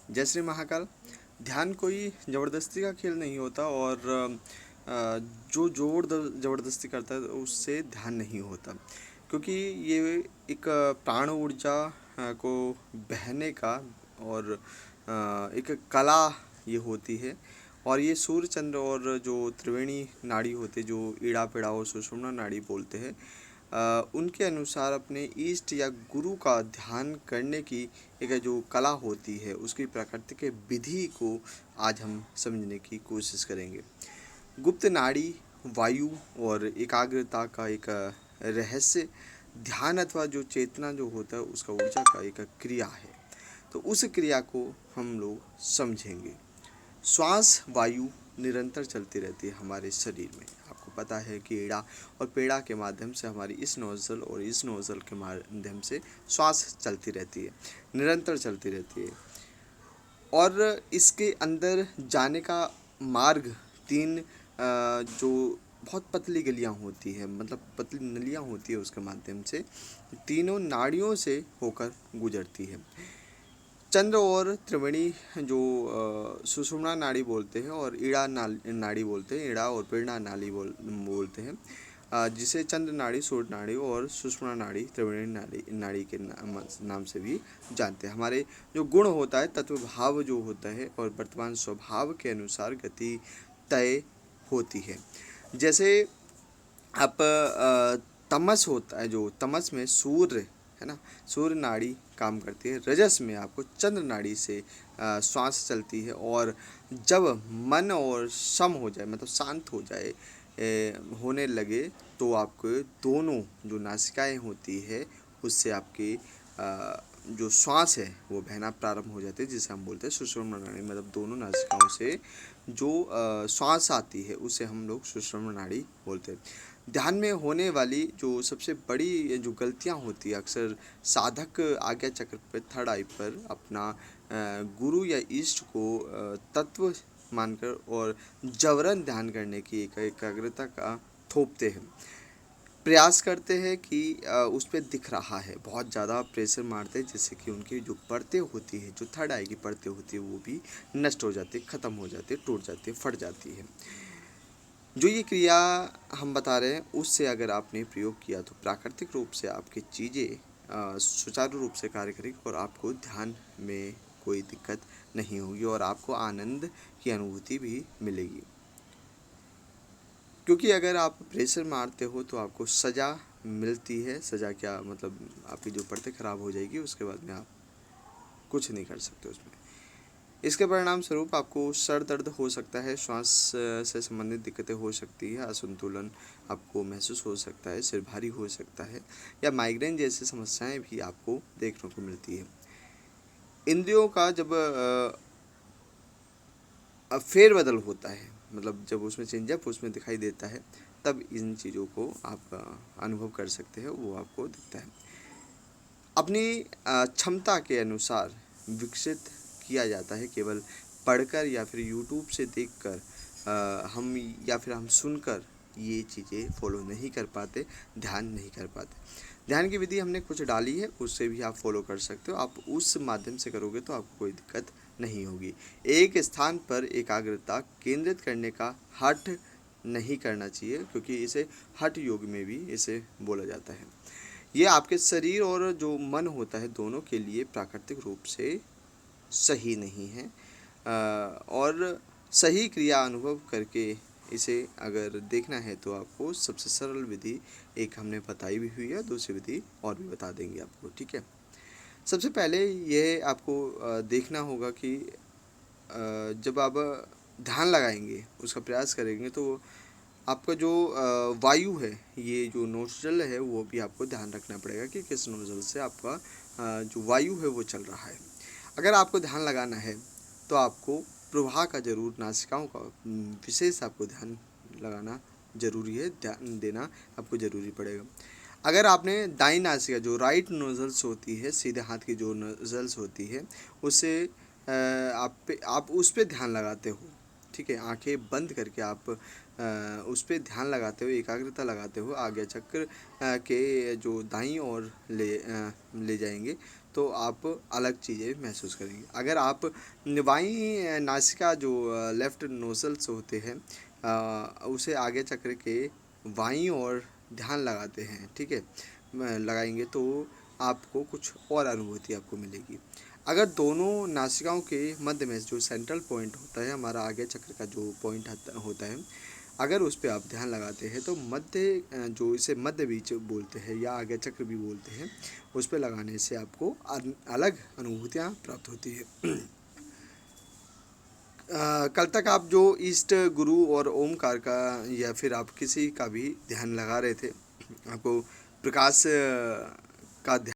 जय श्री महाकाल। ध्यान कोई ज़बरदस्ती का खेल नहीं होता और जो ज़बरदस्ती करता है उससे ध्यान नहीं होता, क्योंकि ये एक प्राण ऊर्जा को बहने का और एक कला ये होती है। और ये सूर्य चंद्र और जो त्रिवेणी नाड़ी होते, जो ईड़ा पेड़ा और सुषुम्ना नाड़ी बोलते हैं, उनके अनुसार अपने इष्ट या गुरु का ध्यान करने की एक जो कला होती है, उसकी प्राकृतिक विधि को आज हम समझने की कोशिश करेंगे। गुप्त नाड़ी, वायु और एकाग्रता का एक रहस्य, ध्यान अथवा जो चेतना जो होता है उसका ऊर्जा का एक क्रिया है। तो उस क्रिया को हम लोग समझेंगे। श्वास वायु निरंतर चलती रहती है हमारे शरीर में। आपको पता है कि एड़ा और पेड़ा के माध्यम से हमारी इस नोज़ल और इस नोज़ल के माध्यम से श्वास चलती रहती है, निरंतर चलती रहती है। और इसके अंदर जाने का मार्ग तीन जो बहुत पतली गलियां होती है, मतलब पतली नलियां होती है, उसके माध्यम से तीनों नाड़ियों से होकर गुजरती है। चंद्र और त्रिवेणी जो सुषुम्ना नाड़ी बोलते हैं और ईड़ा नाड़ी बोलते हैं, ईड़ा और पीड़ा नाड़ी बोलते हैं, जिसे चंद्र नाड़ी, सूर्य नाड़ी और सुषुम्ना नाड़ी, त्रिवेणी नाड़ी के नाम से भी जानते हैं। हमारे जो गुण होता है, तत्व भाव जो होता है और वर्तमान स्वभाव के अनुसार गति तय होती है। जैसे आप तमस होता है, जो तमस में सूर्य है ना, सूर्य नाड़ी काम करती है। रजस में आपको चंद्र नाड़ी से श्वास चलती है। और जब मन और सम हो जाए, मतलब शांत हो जाए, होने लगे, तो आपको दोनों जो नासिकाएं होती है उससे आपके जो श्वास है वो बहना प्रारंभ हो जाती है, जिसे हम बोलते हैं सुषुम्ना नाड़ी। मतलब दोनों नासिकाओं से जो श्वास आती है उसे हम लोग सुषुम्ना नाड़ी बोलते हैं। ध्यान में होने वाली जो सबसे बड़ी जो गलतियां होती है, अक्सर साधक आज्ञा चक्र पर, थर्ड आई पर अपना गुरु या इष्ट को तत्व मानकर और जबरन ध्यान करने की एक एकाग्रता का थोपते हैं। प्रयास करते हैं कि उस पर दिख रहा है, बहुत ज़्यादा प्रेशर मारते हैं, जिससे कि उनकी जो परतें होती है, जो थर्ड आई की परतें होती है, वो भी नष्ट हो जाती है, ख़त्म हो जाती है, टूट जाती है, फट जाती है। जो ये क्रिया हम बता रहे हैं, उससे अगर आपने प्रयोग किया तो प्राकृतिक रूप से आपकी चीज़ें सुचारू रूप से कार्य करेगी और आपको ध्यान में कोई दिक्कत नहीं होगी और आपको आनंद की अनुभूति भी मिलेगी। क्योंकि अगर आप प्रेशर मारते हो तो आपको सज़ा मिलती है। सज़ा क्या, मतलब आपकी जो परतें खराब हो जाएगी, उसके बाद में आप कुछ नहीं कर सकते उसमें। इसके परिणाम स्वरूप आपको सर दर्द हो सकता है, श्वास से संबंधित दिक्कतें हो सकती है, असंतुलन आपको महसूस हो सकता है, सिर भारी हो सकता है, या माइग्रेन जैसी समस्याएं भी आपको देखने को मिलती है। इंद्रियों का जब फेरबदल होता है, मतलब जब उसमें चेंजअप उसमें दिखाई देता है, तब इन चीज़ों को आप अनुभव कर सकते हैं, वो आपको दिखता है। अपनी क्षमता के अनुसार विकसित किया जाता है। केवल पढ़कर या फिर यूट्यूब से देखकर हम या फिर हम सुनकर ये चीज़ें फॉलो नहीं कर पाते, ध्यान नहीं कर पाते। ध्यान की विधि हमने कुछ डाली है, उससे भी आप फॉलो कर सकते हो। आप उस माध्यम से करोगे तो आपको कोई दिक्कत नहीं होगी। एक स्थान पर एकाग्रता केंद्रित करने का हठ नहीं करना चाहिए, क्योंकि इसे हठ योग में भी इसे बोला जाता है। ये आपके शरीर और जो मन होता है, दोनों के लिए प्राकृतिक रूप से सही नहीं है। और सही क्रिया अनुभव करके इसे अगर देखना है तो आपको सबसे सरल विधि एक हमने बताई भी हुई है, दूसरी विधि और भी बता देंगे आपको, ठीक है। सबसे पहले ये आपको देखना होगा कि जब आप ध्यान लगाएंगे, उसका प्रयास करेंगे, तो आपका जो वायु है, ये जो नोस्ट्रल है, वो भी आपको ध्यान रखना पड़ेगा कि किस नोजल से आपका जो वायु है वो चल रहा है। अगर आपको ध्यान लगाना है तो आपको प्रवाह का जरूर, नासिकाओं का विशेष आपको ध्यान लगाना जरूरी है, ध्यान देना आपको ज़रूरी पड़ेगा। अगर आपने दाई नासिका, जो राइट नोजल्स होती है, सीधे हाथ की जो नोजल्स होती है, उससे आप उस पर ध्यान लगाते हो, ठीक है, आंखें बंद करके आप उस पर ध्यान लगाते हो, एकाग्रता लगाते हो, आज्ञा चक्र के जो दाईं ओर ले जाएंगे, तो आप अलग चीज़ें महसूस करेंगे। अगर आप बाईं नासिका जो लेफ्ट नोसल्स होते हैं उसे आगे चक्र के बाईं ओर ध्यान लगाते हैं, ठीक है, लगाएंगे तो आपको कुछ और अनुभूति आपको मिलेगी। अगर दोनों नासिकाओं के मध्य में जो सेंट्रल पॉइंट होता है, हमारा आगे चक्र का जो पॉइंट होता है, अगर उस पर आप ध्यान लगाते हैं तो मध्य जो इसे मध्य बीच बोलते हैं या आगे चक्र भी बोलते हैं, उस पर लगाने से आपको अलग अनुभूतियाँ प्राप्त होती है। कल तक आप जो ईस्ट गुरु और ओमकार का या फिर आप किसी का भी ध्यान लगा रहे थे, आपको प्रकाश का